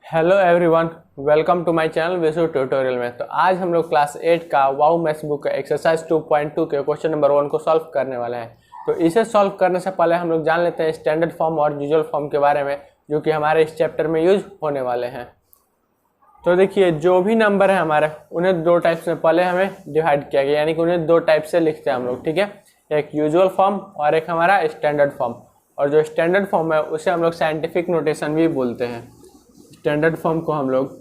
Hello everyone, welcome to my channel Vishu tutorial में। तो आज हम लोग क्लास 8 का वाउ मैथ्स बुक का एक्सरसाइज 2.2 के क्वेश्चन नंबर 1 को सॉल्व करने वाले हैं। तो इसे सॉल्व करने से पहले हम लोग जान लेते हैं स्टैंडर्ड फॉर्म और यूजुअल फॉर्म के बारे में, जो कि हमारे इस चैप्टर में यूज होने वाले हैं। तो देखिए, जो भी नंबर है हमारे, उन्हें दो टाइप्स में पहले हमें डिवाइड किया गया, यानी कि उन्हें दो टाइप से लिखते हैं हम लोग, ठीक है। एक यूजुअल फॉर्म और एक हमारा स्टैंडर्ड फॉर्म। और जो स्टैंडर्ड फॉर्म है उसे हम लोग साइंटिफिक नोटेशन भी बोलते हैं। स्टैंडर्ड फॉर्म को हम लोग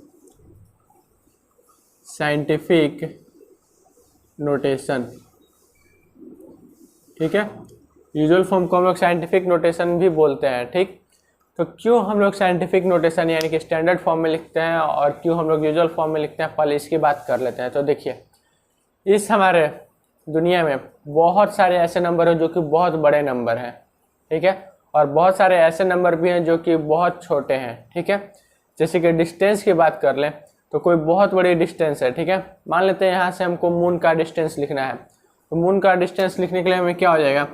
साइंटिफिक नोटेशन, ठीक है। यूजुअल फॉर्म को हम लोग साइंटिफिक नोटेशन भी बोलते हैं, ठीक। तो क्यों हम लोग साइंटिफिक नोटेशन यानी कि स्टैंडर्ड फॉर्म में लिखते हैं और क्यों हम लोग यूजुअल फॉर्म में लिखते हैं, पहले इसकी बात कर लेते हैं। तो देखिए, इस हमारे दुनिया में बहुत सारे ऐसे नंबर हैं जो कि बहुत बड़े नंबर हैं, ठीक है, और बहुत सारे ऐसे नंबर भी हैं जो कि बहुत छोटे हैं, ठीक है। जैसे कि डिस्टेंस की बात कर लें तो कोई बहुत बड़ी डिस्टेंस है, ठीक है। मान लेते हैं यहाँ से हमको मून का डिस्टेंस लिखना है, तो मून का डिस्टेंस लिखने के लिए हमें क्या हो जाएगा,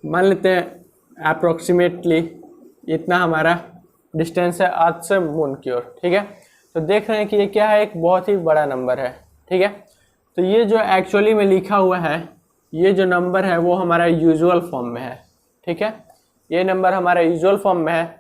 मान लेते हैं अप्रोक्सीमेटली इतना हमारा डिस्टेंस है अर्थ से मून की ओर, ठीक है। तो देख रहे हैं कि ये क्या है, एक बहुत ही बड़ा नंबर है, ठीक है। तो ये जो एक्चुअली में लिखा हुआ है, ये जो नंबर है वो हमारा यूजुअल फॉर्म में है, ठीक है। ये नंबर हमारा यूजुअल फॉर्म में है।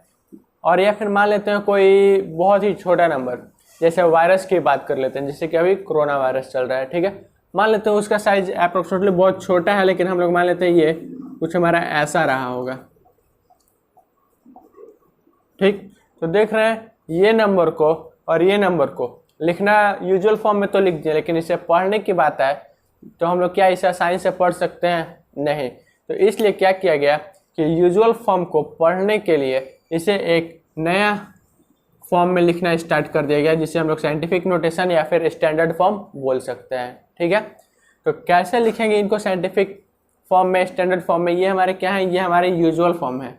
और या फिर मान लेते हैं कोई बहुत ही छोटा नंबर, जैसे वायरस की बात कर लेते हैं, जैसे कि अभी कोरोना वायरस चल रहा है, ठीक है। मान लेते हैं उसका साइज अप्रोक्सीमेटली बहुत छोटा है, लेकिन हम लोग मान लेते हैं ये कुछ हमारा ऐसा रहा होगा, ठीक। तो देख रहे हैं ये नंबर को और ये नंबर को लिखना यूजुअल फॉर्म में तो लिख दिया, लेकिन इसे पढ़ने की बात है तो हम लोग क्या इसे आसानी से पढ़ सकते हैं? नहीं। तो इसलिए क्या किया गया कि यूजुअल फॉर्म को पढ़ने के लिए इसे एक नया फॉर्म में लिखना स्टार्ट कर दिया गया, जिसे हम लोग साइंटिफिक नोटेशन या फिर स्टैंडर्ड फॉर्म बोल सकते हैं, ठीक है। तो कैसे लिखेंगे इनको साइंटिफिक फॉर्म में, स्टैंडर्ड फॉर्म में? ये हमारे क्या है, ये हमारे यूजुअल फॉर्म है,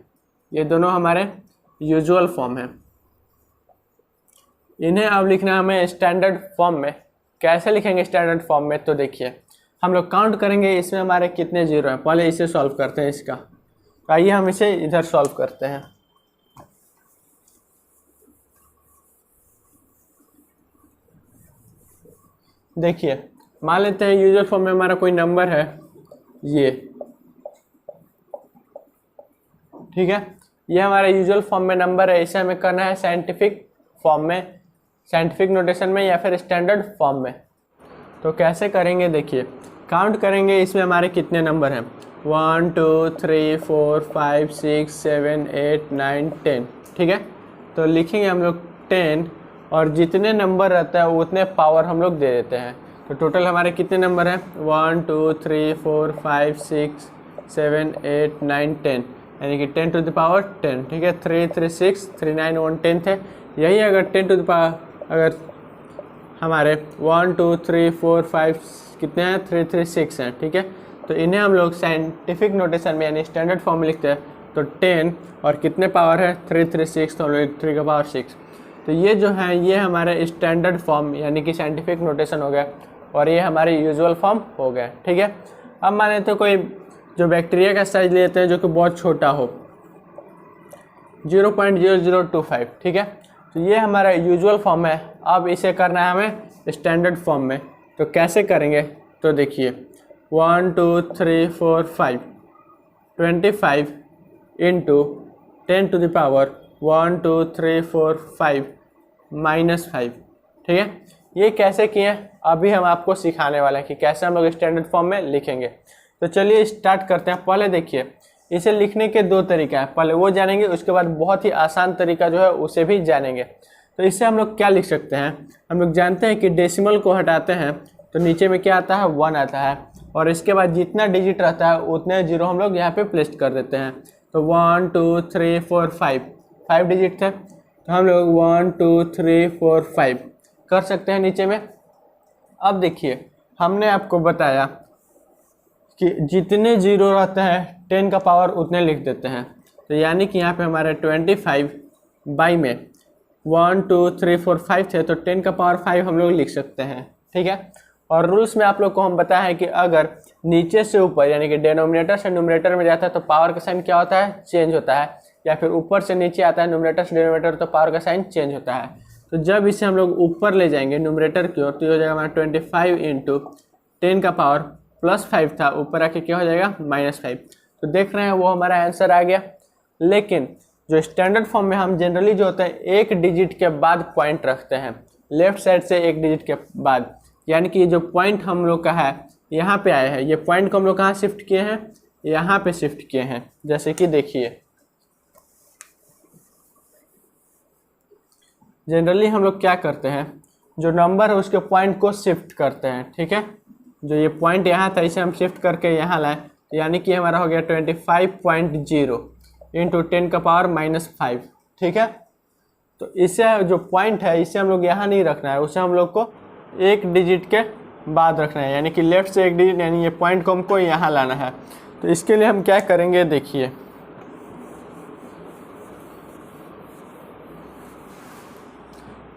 ये दोनों हमारे यूजुअल फॉर्म है। इन्हें अब लिखना हमें स्टैंडर्ड फॉर्म में। कैसे लिखेंगे स्टैंडर्ड फॉर्म में? तो देखिए, हम लोग काउंट करेंगे इसमें हमारे कितने जीरो हैं। पहले इसे सॉल्व करते हैं इसका। तो आइए हम इसे इधर सॉल्व करते हैं। देखिए, मान लेते हैं यूजुअल फॉर्म में हमारा कोई नंबर है ये, ठीक है। ये हमारा यूजुअल फॉर्म में नंबर है, इसे हमें करना है साइंटिफिक फॉर्म में, साइंटिफिक नोटेशन में या फिर स्टैंडर्ड फॉर्म में। तो कैसे करेंगे? देखिए, काउंट करेंगे इसमें हमारे कितने नंबर हैं, 1 2 3 4 5 6 7 8 9 10, ठीक है। तो लिखेंगे हम लोग 10, और जितने नंबर रहता है उतने पावर हम लोग दे देते हैं। तो टोटल हमारे कितने नंबर हैं, 1 2 3 4 5 6 7 8 9 10, यानी कि 10 टू द पावर 10, ठीक है। 3 3 6 3 9 1 10 थे। यही अगर 10 टू द पावर, अगर हमारे 1 2 3 4 5 कितने हैं, 3 3 6 हैं, ठीक है। तो इन्हें हम लोग साइंटिफिक नोटेशन में यानी स्टैंडर्ड फॉर्म में लिखते हैं। तो 10 और कितने पावर है, 3 3 6, तो हम लोग 3 का पावर 6। तो ये जो है ये हमारे स्टैंडर्ड फॉर्म यानी कि साइंटिफिक नोटेशन हो गया, और ये हमारे यूजुअल फॉर्म हो गया, ठीक है। अब मान लेते हैं कोई जो बैक्टीरिया का साइज लेते हैं जो कि बहुत छोटा हो, 0.0025, ठीक है। तो ये हमारा यूजुअल फॉर्म है। अब इसे करना है हमें स्टैंडर्ड फॉर्म में। तो कैसे करेंगे? तो देखिए, 1 2 3 4 5 25 इंटू 10 टू द पावर 1 2 3 4 5 -5, ठीक है। ये कैसे किए अभी हम आपको सिखाने वाले हैं कि कैसे हम लोग स्टैंडर्ड फॉर्म में लिखेंगे। तो चलिए स्टार्ट करते हैं। पहले देखिए, इसे लिखने के दो तरीका है, पहले वो जानेंगे, उसके बाद बहुत ही आसान तरीका जो है उसे भी जानेंगे। तो इससे हम लोग क्या लिख सकते हैं, हम लोग जानते हैं कि डेसिमल को हटाते हैं तो नीचे में क्या आता है, 1 आता है, और इसके बाद जितना डिजिट रहता है उतने जीरो हम लोग यहाँ पे प्लेस कर देते हैं। तो 1 2 3 4 5 डिजिट थे, तो हम लोग 1 2 3 4 5 कर सकते हैं नीचे में। अब देखिए, हमने आपको बताया कि जितने जीरो रहते हैं 10 का पावर उतने लिख देते हैं। तो यानी कि यहाँ पे हमारे 25 बाई में 1 2 3 4 5 थे, तो 10 का पावर 5 हम लोग लिख सकते हैं, ठीक है। और रूल्स में आप लोग को हम बताया है कि अगर नीचे से ऊपर यानी कि डिनोमिनेटर से न्यूमरेटर में जाता है तो पावर का साइन क्या होता है, चेंज होता है। या फिर ऊपर से नीचे आता है न्यूमरेटर से डिनोमिनेटर, तो पावर का साइन चेंज होता है। तो जब इसे हम लोग ऊपर ले जाएंगे न्यूमरेटर की ओर, तो ये हो जाएगा हमारा 25 इंटू 10 का पावर +5 था, ऊपर आके क्या हो जाएगा -5। तो देख रहे हैं वो हमारा आंसर आ गया। लेकिन जो स्टैंडर्ड फॉर्म में हम जनरली जो होता है एक डिजिट के बाद पॉइंट रखते हैं, लेफ्ट साइड से एक डिजिट के बाद, यानी कि जो पॉइंट हम लोग का है यहाँ पे आया है, ये पॉइंट को हम लोग कहाँ शिफ्ट किए हैं, यहाँ पे शिफ्ट किए हैं। जैसे कि देखिए जनरली हम लोग क्या करते हैं, जो नंबर है उसके पॉइंट को शिफ्ट करते हैं, ठीक है। जो ये पॉइंट यहाँ था इसे हम शिफ्ट करके यहाँ लाएं, यानी कि हमारा हो गया 25.0 इंटू 10 का पावर -5, ठीक है। तो इसे जो पॉइंट है इसे हम लोग यहाँ नहीं रखना है, उसे हम लोग को एक डिजिट के बाद रखना है, यानी कि लेफ्ट से एक डिजिट, यानी ये पॉइंट को हमको यहाँ लाना है। तो इसके लिए हम क्या करेंगे, देखिए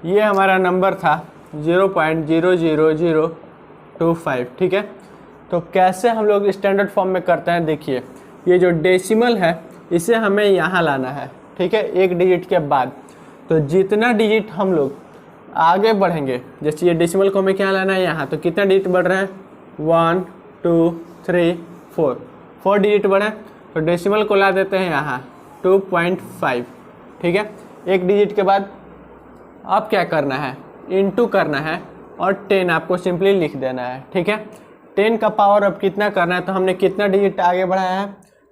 ये हमारा नंबर था 0.00025, ठीक है। तो कैसे हम लोग स्टैंडर्ड फॉर्म में करते हैं, देखिए ये जो डेसिमल है इसे हमें यहाँ लाना है, ठीक है, एक डिजिट के बाद। तो जितना डिजिट हम लोग आगे बढ़ेंगे, जैसे ये डेसिमल को हमें क्या लाना है यहाँ, तो कितना डिजिट बढ़ रहे हैं 1 2 3 4 डिजिट बढ़े, तो डेसिमल को ला देते हैं यहाँ 2.5, ठीक है। एक डिजिट के बाद अब क्या करना है, इनटू करना है और 10 आपको सिंपली लिख देना है, ठीक है। 10 का पावर अब कितना करना है, तो हमने कितना डिजिट आगे बढ़ाया है,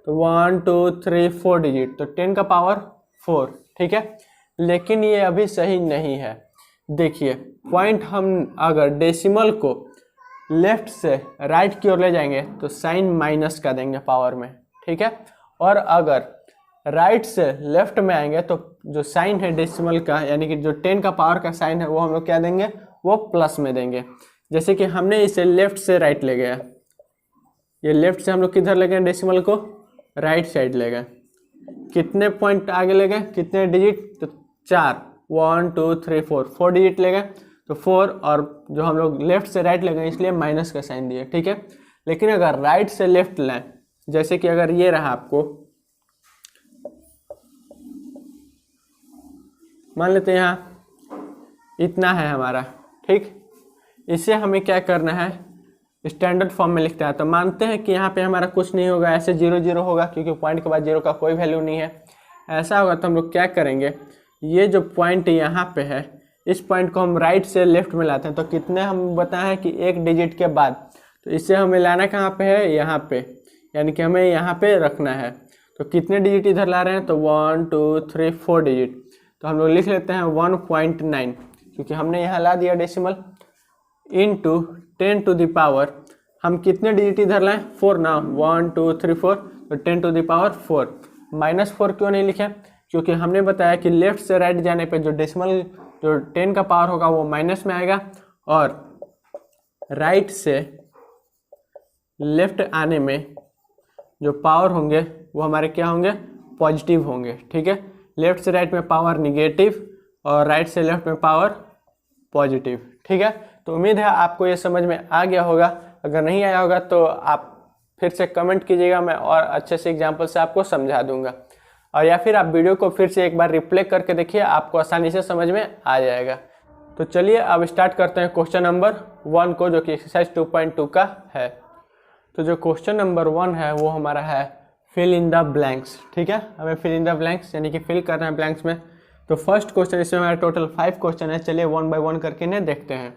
तो 1 2 3 4 डिजिट, तो 10 का पावर 4, ठीक है। लेकिन ये अभी सही नहीं है। देखिए पॉइंट हम अगर डेसिमल को लेफ्ट से राइट की ओर ले जाएंगे तो साइन माइनस का देंगे पावर में, ठीक है। और अगर राइट से लेफ्ट में आएंगे तो जो साइन है डेसिमल का, यानी कि जो 10 का पावर का साइन है, वो हम लोग क्या देंगे, वो प्लस में देंगे। जैसे कि हमने इसे लेफ्ट से राइट ले गया, ये लेफ्ट से हम लोग किधर ले गए, डेसिमल को राइट साइड ले गए। कितने पॉइंट आगे ले गए, कितने डिजिट, तो 4 1 2 3 4 डिजिट ले गए, तो 4, और जो हम लोग लेफ्ट से राइट ले गए इसलिए माइनस का साइन दिए, ठीक है। लेकिन अगर राइट से लेफ्ट लें, जैसे कि अगर ये रहा, आपको मान लेते हैं यहाँ इतना है हमारा, ठीक। इसे हमें क्या करना है, स्टैंडर्ड फॉर्म में लिखता है। तो मानते हैं कि यहाँ पे हमारा कुछ नहीं होगा, ऐसे 0 0 होगा, क्योंकि पॉइंट के बाद 0 का कोई वैल्यू नहीं है। ऐसा होगा तो हम लोग क्या करेंगे, ये जो पॉइंट यहाँ पे है इस पॉइंट को हम राइट से लेफ्ट में लाते हैं। तो कितने हम बताए हैं कि एक डिजिट के बाद, तो इसे हमें लाना कहाँ पे है, यहाँ पे, यानी कि हमें यहाँ पे रखना है। तो कितने डिजिट इधर ला रहे हैं, तो 1 2 3 4 डिजिट, तो हम लोग लिख लेते हैं 1.9, क्योंकि हमने यहाँ ला दिया decimal, into 10 to the power, हम कितने डिजिट इधर लाएं, 4 ना, 1 2 3 4, तो 10 टू द पावर 4। -4 क्यों नहीं लिखे, क्योंकि हमने बताया कि लेफ्ट से राइट जाने पे जो डेसिमल जो 10 का पावर होगा वो माइनस में आएगा, और राइट से लेफ्ट आने में जो पावर होंगे वो हमारे क्या होंगे, पॉजिटिव होंगे, ठीक है। लेफ्ट से राइट में पावर निगेटिव और राइट से लेफ्ट में पावर पॉजिटिव, ठीक है। तो उम्मीद है आपको ये समझ में आ गया होगा। अगर नहीं आया होगा तो आप फिर से कमेंट कीजिएगा, मैं और अच्छे से एग्जाम्पल से आपको समझा दूंगा। और या फिर आप वीडियो को फिर से एक बार रिप्ले करके देखिए, आपको आसानी से समझ में आ जाएगा। तो चलिए अब स्टार्ट करते हैं क्वेश्चन नंबर 1 को, जो कि एक्सरसाइज 2.2 का है। तो जो क्वेश्चन नंबर 1 है वो हमारा है फिल इन द ब्लैंक्स, ठीक है। हमें फिल इन द ब्लैंक्स यानी कि फिल करना है ब्लैंक्स में। तो फर्स्ट क्वेश्चन, इसमें हमारा टोटल 5 क्वेश्चन है। चलिए 1 बाय 1 करके इन्हें देखते हैं।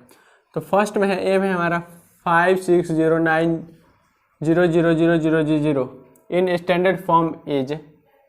तो फर्स्ट में है ए में हमारा 56090000 in standard form is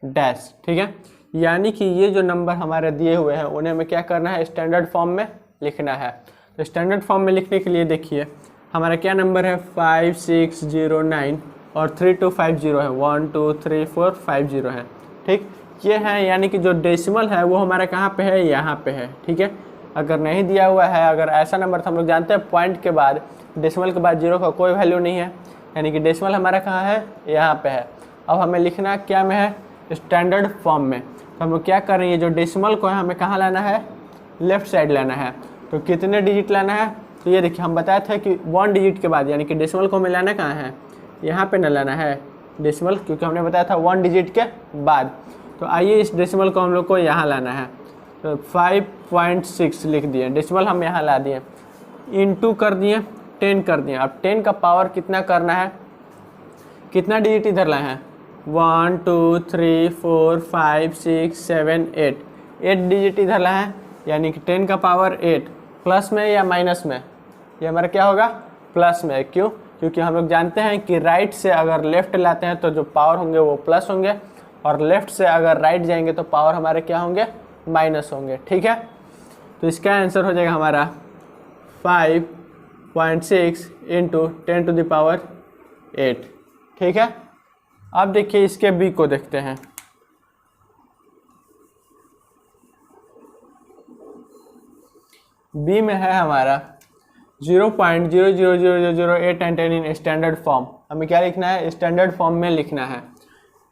dash, ठीक है। यानी कि ये जो नंबर हमारे दिए हुए हैं उन्हें हमें क्या करना है, स्टैंडर्ड फॉर्म में लिखना है। तो स्टैंडर्ड फॉर्म में लिखने के लिए देखिए हमारा क्या नंबर है, 5609 और 3250 है, 1 2 3 4 50 है, ठीक। ये है यानी कि जो डेसिमल है वो हमारा कहाँ पे है, यहाँ पे है, ठीक है। अगर नहीं दिया हुआ है, अगर ऐसा नंबर था, हम लोग जानते हैं पॉइंट के बाद डेसिमल के बाद 0 का कोई वैल्यू नहीं है, यानी कि डेसिमल हमारा कहाँ है, यहाँ पे है। अब हमें लिखना क्या में है, स्टैंडर्ड फॉर्म में। तो हम लोग क्या कर रहे हैं, जो डेसिमल को है हमें कहाँ लाना है, लेफ्ट साइड लाना है। तो कितने डिजिट लाना है, तो ये देखिए हम बताए थे कि 1 डिजिट के बाद, यानी कि डेसिमल को हमें लाना कहाँ है, यहाँ पे न लाना है डेसिमल, क्योंकि हमने बताया था 1 डिजिट के बाद। तो आइए इस डेसिमल को हम लोग को यहाँ लाना है। तो 5.6 लिख दिए, डेसिमल हम यहाँ ला दिए, इनटू कर दिए 10 कर दिए। अब 10 का पावर कितना करना है, कितना डिजिट इधर लाए हैं, 1 2 3 4 5 6 7 8 डिजिट इधर लाए हैं, यानी कि 10 का पावर 8 प्लस में या माइनस में, ये हमारा क्या होगा प्लस में। क्यों, क्योंकि हम लोग जानते हैं कि राइट से अगर लेफ्ट लाते हैं तो जो पावर होंगे वो प्लस होंगे, और लेफ्ट से अगर राइट जाएंगे तो पावर हमारे क्या होंगे माइनस होंगे। ठीक है, तो इसका आंसर हो जाएगा हमारा 5.6 इंटू 10 टू द पावर 8। ठीक है, अब देखिए इसके बी को देखते हैं। बी में है हमारा 0.00008 एंड 10 इन स्टैंडर्ड फॉर्म। हमें क्या लिखना है, स्टैंडर्ड फॉर्म में लिखना है।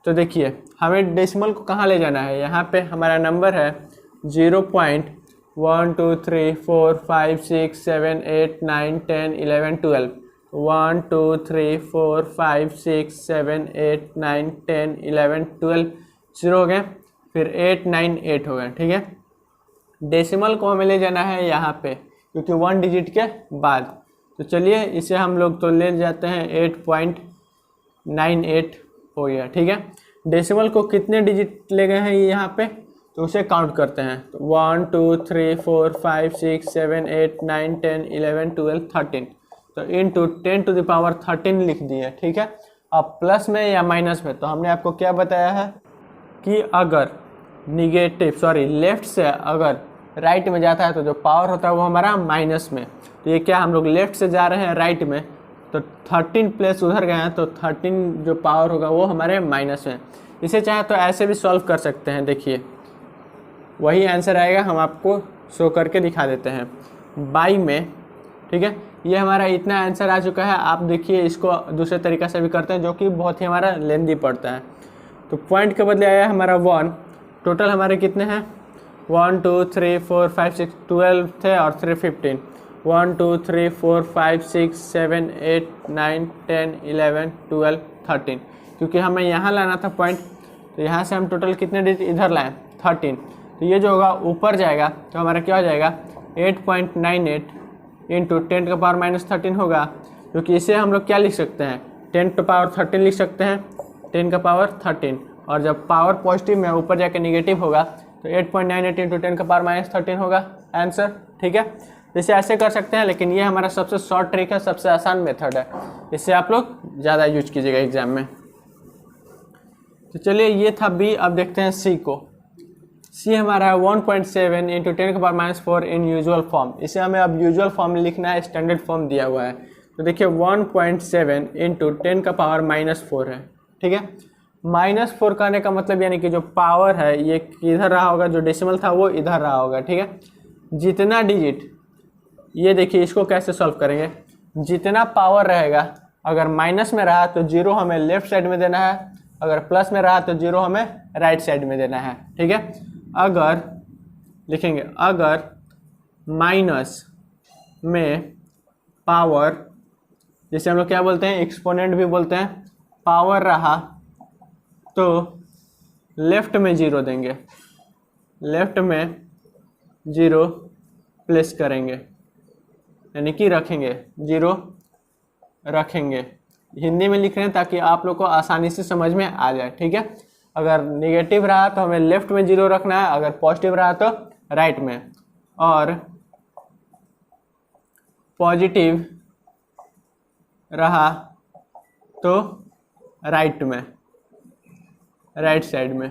तो देखिए हमें डेसिमल को कहाँ ले जाना है, यहाँ पे हमारा नंबर है 0.1 2 3 4 5 6 7 8 9 10 11 12 1 2 3 4 5 6 7 8 9 10 11 12 0 हो गए, फिर 8 9 8 हो गए। ठीक है, डेसिमल को हमें ले जाना है यहाँ पे, क्योंकि 1 डिजिट के बाद। तो चलिए इसे हम लोग तो ले जाते हैं 8.98 हो गया। ठीक है, डेसिमल को कितने डिजिट ले गए हैं यहाँ पे, तो उसे काउंट करते हैं। तो 1 2 3 4 5 6 7 8 9 10 11 12 13, तो इंटू 10 टू द पावर 13 लिख दिए। ठीक है, अब प्लस में या माइनस में, तो हमने आपको क्या बताया है कि अगर लेफ्ट से अगर राइट में जाता है तो जो पावर होता है वो हमारा माइनस में। तो ये क्या, हम लोग लेफ्ट से जा रहे हैं राइट में, तो 13 प्लेस उधर गए हैं, तो 13 जो पावर होगा वो हमारे माइनस में। इसे चाहे तो ऐसे भी सॉल्व कर सकते हैं, देखिए वही आंसर आएगा, हम आपको शो करके दिखा देते हैं बाई में। ठीक है, ये हमारा इतना आंसर आ चुका है। आप देखिए इसको दूसरे तरीक़ा से भी करते हैं, जो कि बहुत ही हमारा लेंदी पड़ता है। तो पॉइंट के बदले आया हमारा 1, टोटल हमारे कितने हैं 1 2 3 4 5 6 12 थे और 3 15, 1 2 3 4 5 6 7 8 9 10 11 12 13, क्योंकि हमें यहाँ लाना था पॉइंट, तो यहाँ से हम टोटल कितने डिजिट इधर लाएँ 13। तो ये जो होगा ऊपर जाएगा, तो हमारा क्या हो जाएगा 8.98 इंटू 10 का पावर माइनस 13 होगा, क्योंकि इसे हम लोग क्या लिख सकते हैं 10 टू पावर 13 लिख सकते हैं, 10 का पावर 13, और जब पावर पॉजिटिव में ऊपर जाके नेगेटिव होगा तो 8.98 इंटू 10 का पावर माइनस 13 होगा आंसर। ठीक है, इसे ऐसे कर सकते हैं, लेकिन ये हमारा सबसे शॉर्ट ट्रिक है, सबसे आसान मेथड है, इससे आप लोग ज़्यादा यूज कीजिएगा एग्जाम में। तो चलिए ये था बी, अब देखते हैं सी को। सी हमारा है 1.7 इंटू 10 का पावर माइनस 4 इन यूजुअल फॉर्म। इसे हमें अब यूजुअल फॉर्म लिखना है, स्टैंडर्ड फॉर्म दिया हुआ है। तो देखिए 1.7 इंटू 10 का पावर माइनस 4 है। ठीक है, -4 करने का मतलब यानी कि जो पावर है ये इधर रहा होगा, जो डेसिमल था वो इधर रहा होगा। ठीक है, जितना डिजिट, ये देखिए इसको कैसे सॉल्व करेंगे, जितना पावर रहेगा अगर माइनस में रहा तो 0 हमें लेफ्ट साइड में देना है, अगर प्लस में रहा तो 0 हमें राइट साइड में देना है। ठीक है, अगर लिखेंगे अगर माइनस में पावर, जैसे हम लोग क्या बोलते हैं एक्सपोनेंट भी बोलते हैं, पावर रहा तो लेफ्ट में 0 देंगे, लेफ्ट में 0 प्लेस करेंगे, यानी कि रखेंगे 0 रखेंगे। हिंदी में लिख रहे हैं ताकि आप लोग को आसानी से समझ में आ जाए। ठीक है, अगर नेगेटिव रहा तो हमें लेफ्ट में 0 रखना है, अगर पॉजिटिव रहा तो राइट में, और पॉजिटिव रहा तो राइट में, राइट साइड में।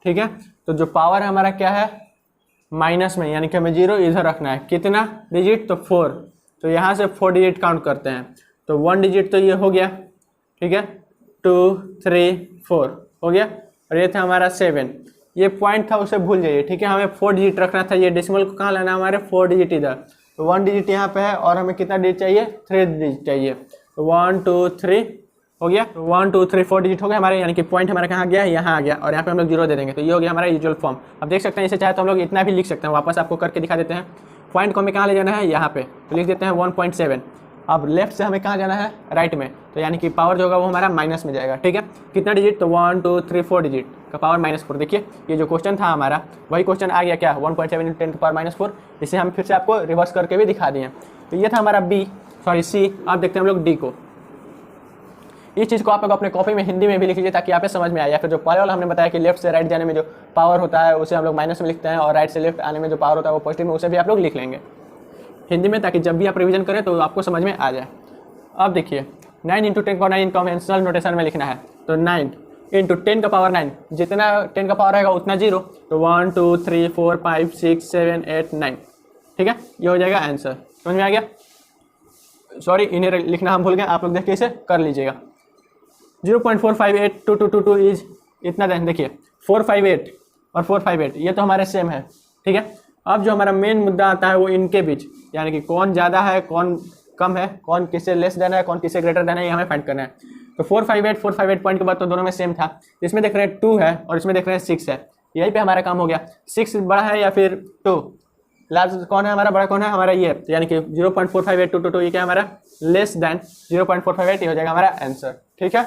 ठीक है, तो जो पावर हमारा क्या है माइनस में, यानी कि हमें 0 इधर रखना है। कितना डिजिट, तो 4, तो यहाँ से 4 डिजिट काउंट करते हैं, तो 1 डिजिट तो ये हो गया। ठीक है, 2 3 4 हो गया, और ये था हमारा 7, ये पॉइंट था उसे भूल जाइए। ठीक है, हमें 4 डिजिट रखना था, ये डेसिमल को कहाँ लाना है हमारे 4 डिजिट इधर, तो 1 डिजिट यहाँ पे है, और हमें कितना डिजिट चाहिए 3 डिजिट चाहिए, तो 1 2 3 हो गया, तो 1 2 3 4 डिजिट हो गया हमारे, यानी कि पॉइंट हमारा कहाँ गया यहाँ आ गया, और यहाँ पे हम लोग 0 दे देंगे, तो ये हो गया हमारा यूजुअल फॉर्म। अब देख सकते हैं इसे चाहे तो हम लोग इतना भी लिख सकते हैं, वापस आपको करके दिखा देते हैं। पॉइंट को हमें कहाँ ले जाना है यहाँ पे, तो लिख देते हैं 1.7, अब लेफ्ट से हमें कहाँ जाना है, राइट में, तो यानी कि पावर जो होगा वो हमारा माइनस में जाएगा। ठीक है, कितना डिजिट, तो 1 2 3 4 डिजिट का पावर -4। देखिए ये जो क्वेश्चन था हमारा वही क्वेश्चन आ गया क्या, 1.7 × 10 की पावर -4। इसे हम फिर से आपको रिवर्स करके भी दिखा दिए। तो ये था हमारा सी। अब देखते हैं हम लोग डी को। इस चीज़ को आप लोग अपने कॉपी में हिंदी में भी लिख लीजिए ताकि आप समझ में आए। या फिर जो पहले वाला हमने बताया कि लेफ्ट से राइट जाने में जो पावर होता है उसे हम लोग माइनस में लिखते हैं, और राइट से लेफ्ट आने में जो पावर होता है वो पॉजिटिव में, उसे भी आप लोग लिख लेंगे हिंदी में, ताकि जब भी आप रिवीजन करें तो आपको समझ में आ जाए। अब देखिए 9 × 10 की पावर 9 कन्वेंशनल नोटेशन में लिखना है, तो 9 × 10 का पावर 9, जितना 10 का पावर रहेगा उतना जीरो, तो 1 2 3 4 5 6 7 8 9। ठीक है, ये हो जाएगा आंसर। समझ में आ गया? सॉरी, इन्हें लिखना हम भूल गए, आप लोग देख के इसे कर लीजिएगा। 0.4582222 इज इतना दें। देखिए 458 और 458 ये तो हमारे सेम है। ठीक है, अब जो हमारा मेन मुद्दा आता है वो इनके बीच, यानी कि कौन ज़्यादा है कौन कम है, कौन किससे लेस देना है कौन किससे ग्रेटर देना है, ये हमें फाइंड करना है। तो 458 पॉइंट के बाद तो दोनों में सेम था, इसमें देख रहे हैं 2 है और इसमें देख रहे हैं 6 है। यहीं पे हमारा काम हो गया। 6 बड़ा है या फिर 2, लार्ज कौन है हमारा, बड़ा कौन है हमारा, ये, यानी कि 0.45822, ये क्या हमारा लेस देन 0.458, ये हो जाएगा हमारा आंसर। ठीक है।